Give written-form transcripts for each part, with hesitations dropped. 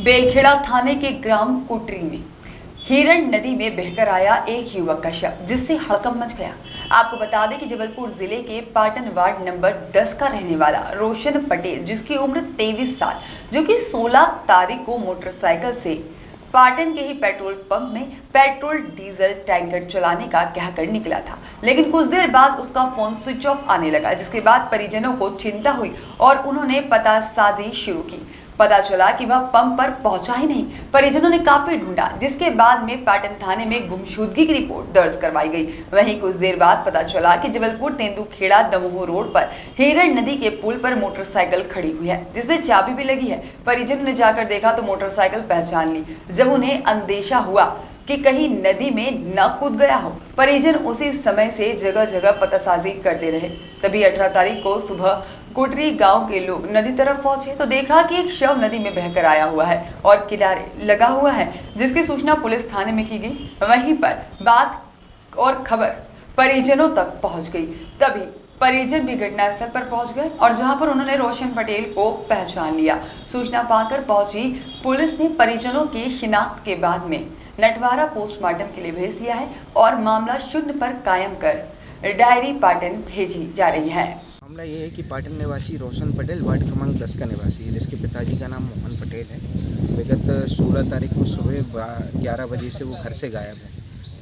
बेलखेड़ा थाने के ग्राम कुटरी में हिरण नदी में बहकर आया एक युवक का शव, जिससे हड़कंप मच गया। आपको बता दें कि जबलपुर जिले के पाटन वार्ड नंबर 10 का रहने वाला रोशन पटेल, जिसकी उम्र 23 साल, जो कि 16 तारीख को मोटरसाइकिल से पाटन के ही पेट्रोल पंप में पेट्रोल डीजल टैंकर चलाने का कहकर निकला था, लेकिन कुछ देर बाद उसका फोन स्विच ऑफ आने लगा, जिसके बाद परिजनों को चिंता हुई और उन्होंने पतासाजी शुरू की। पता चला कि वह पंप पर पहुंचा ही नहीं। परिजनों ने काफी ढूंढा, जिसके बाद में पाटन थाने में गुमशुदगी की रिपोर्ट दर्ज करवाई गई। वहीं कुछ देर बाद पता चला कि जबलपुर तेंदुखेड़ा दमोह रोड पर हिरण नदी के पुल पर मोटरसाइकिल खड़ी हुई है, जिसमें चाबी भी लगी है। परिजनों ने जाकर देखा तो मोटरसाइकिल पहचान ली। जब उन्हें अंदेशा हुआ कि कहीं नदी में न कूद गया हो, परिजन उसी समय से जगह जगह पतासाजी करते रहे। तभी 18 तारीख को सुबह कुटरी गांव के लोग नदी तरफ पहुंचे तो देखा कि एक शव नदी में बहकर आया हुआ है और किनारे लगा हुआ है, जिसकी सूचना पुलिस थाने में की गई। वहीं पर बात और खबर परिजनों तक पहुंच गई। तभी परिजन भी घटनास्थल पर पहुंच गए और जहां पर उन्होंने रोशन पटेल को पहचान लिया। सूचना पाकर पहुंची पुलिस ने परिजनों की शिनाख्त के बाद में नटवारा पोस्टमार्टम के लिए भेज दिया है और मामला शून्य पर कायम कर डायरी पाटन भेजी जा रही है। मामला ये है कि पाटन निवासी रोशन पटेल वार्ड क्रमांक 10 का निवासी है, जिसके पिताजी का नाम मोहन पटेल है। विगत 16 तारीख को सुबह 11 बजे से वो घर से गायब है।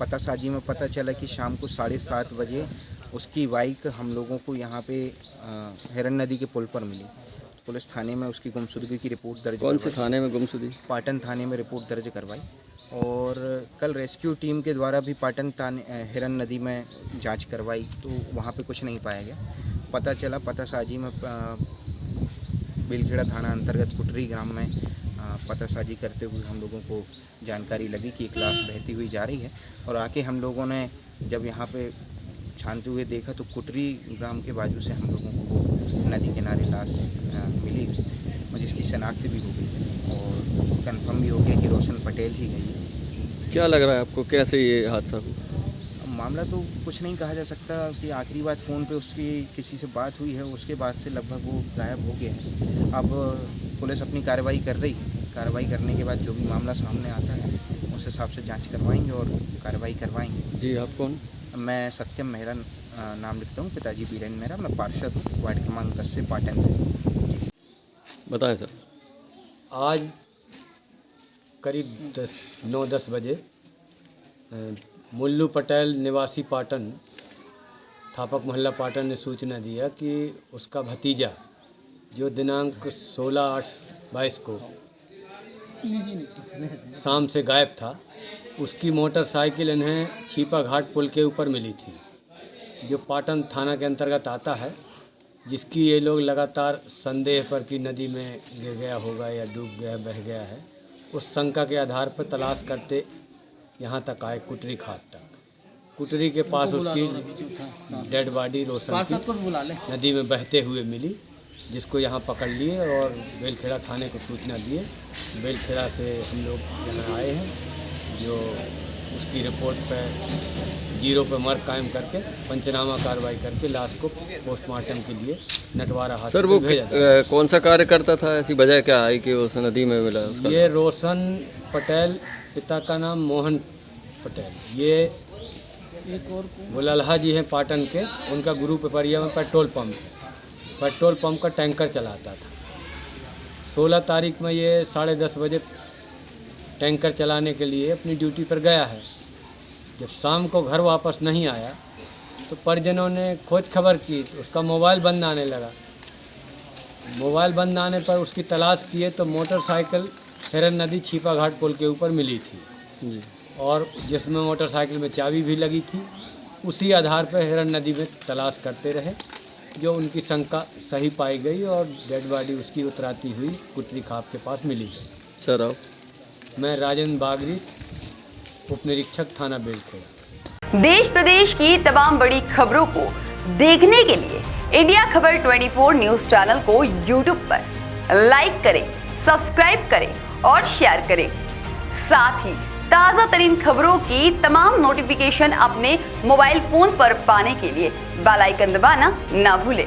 पतासाजी में पता चला कि शाम को 7:30 बजे उसकी बाइक हम लोगों को यहाँ पे हिरन नदी के पुल पर मिली। पुलिस थाने में उसकी गुमशुदगी की रिपोर्ट दर्ज। कौन से थाने में गुमशुदगी? पाटन थाने में रिपोर्ट दर्ज करवाई और कल रेस्क्यू टीम के द्वारा भी पाटन हिरन नदी में जांच करवाई तो वहाँ पे कुछ नहीं पाया गया। पता चला पतासाजी में बेलखेड़ा थाना अंतर्गत कुटरी ग्राम में पतासाजी करते हुए हम लोगों को जानकारी लगी कि एक लाश बहती हुई जा रही है और आके हम लोगों ने जब यहाँ पे छानते हुए देखा तो कुटरी ग्राम के बाजू से हम लोगों को नदी किनारे लाश मिली और जिसकी शनाख्त भी हो गई और कंफर्म भी हो गया कि रोशन पटेल ही है। क्या लग रहा है आपको, कैसे ये हादसा हुआ? मामला तो कुछ नहीं कहा जा सकता कि आखिरी बात फ़ोन पे उसकी किसी से बात हुई है, उसके बाद से लगभग वो गायब हो गया है। अब पुलिस अपनी कार्रवाई कर रही है। कार्रवाई करने के बाद जो भी मामला सामने आता है उस हिसाब से जांच करवाएंगे और कार्रवाई करवाएंगे। जी, आप कौन? मैं सत्यम मेहरा नाम लिखता हूँ, पिताजी बीरेन मेहरा। मैं पार्षद हूँ वार्ड क्रमांक 10 से पाटन से। जी बताएं सर। आज करीब 9-10 बजे मुल्लू पटेल निवासी पाटन थापक मोहल्ला पाटन ने सूचना दिया कि उसका भतीजा जो दिनांक 16/8/22 को शाम से गायब था, उसकी मोटरसाइकिल इन्हें छीपा घाट पुल के ऊपर मिली थी, जो पाटन थाना के अंतर्गत आता है, जिसकी ये लोग लगातार संदेह पर कि नदी में गिर गया होगा या डूब गया, बह गया है, उस शंका के आधार पर तलाश करते यहाँ तक आए कुटरी खाट तक। कुटरी के पास उसकी डेड बॉडी रोशन की नदी में बहते हुए मिली, जिसको यहाँ पकड़ लिए और बेलखेड़ा थाने को सूचना दिए। बेलखेड़ा से हम लोग यहाँ आए हैं, जो उसकी रिपोर्ट पर 0 पे मार्क कायम करके पंचनामा कार्रवाई करके लाश को पोस्टमार्टम के लिए नटवारा हाथ सर वो कौन सा कार्य करता था? ऐसी वजह क्या है कि उस नदी में मिला उसका? ये रोशन पटेल, पिता का नाम मोहन पटेल, ये गुलल्हा जी हैं पाटन के। उनका गुरु पिपरिया में पेट्रोल पंप का टैंकर चलाता था। 16 तारीख में ये 10:30 बजे टैंकर चलाने के लिए अपनी ड्यूटी पर गया है। जब शाम को घर वापस नहीं आया तो परिजनों ने खोज खबर की तो उसका मोबाइल बंद आने लगा। मोबाइल बंद आने पर उसकी तलाश किए तो मोटरसाइकिल हिरन नदी छीपा घाट पुल के ऊपर मिली थी जी, और जिसमें मोटरसाइकिल में चाबी भी लगी थी। उसी आधार पर हिरन नदी में तलाश करते रहे, जो उनकी शंका सही पाई गई और डेड बॉडी उसकी उतराती हुई कुटरी खाप के पास मिली है। सर आप? मैं राजेंद्र बागरी, उप निरीक्षक थाना बेलखेड़ा। देश प्रदेश की तमाम बड़ी खबरों को देखने के लिए इंडिया खबर 24 न्यूज चैनल को यूट्यूब पर लाइक करें, सब्सक्राइब करें और शेयर करें। साथ ही ताज़ा तरीन खबरों की तमाम नोटिफिकेशन अपने मोबाइल फोन पर पाने के लिए बेल आइकन दबाना ना भूलें।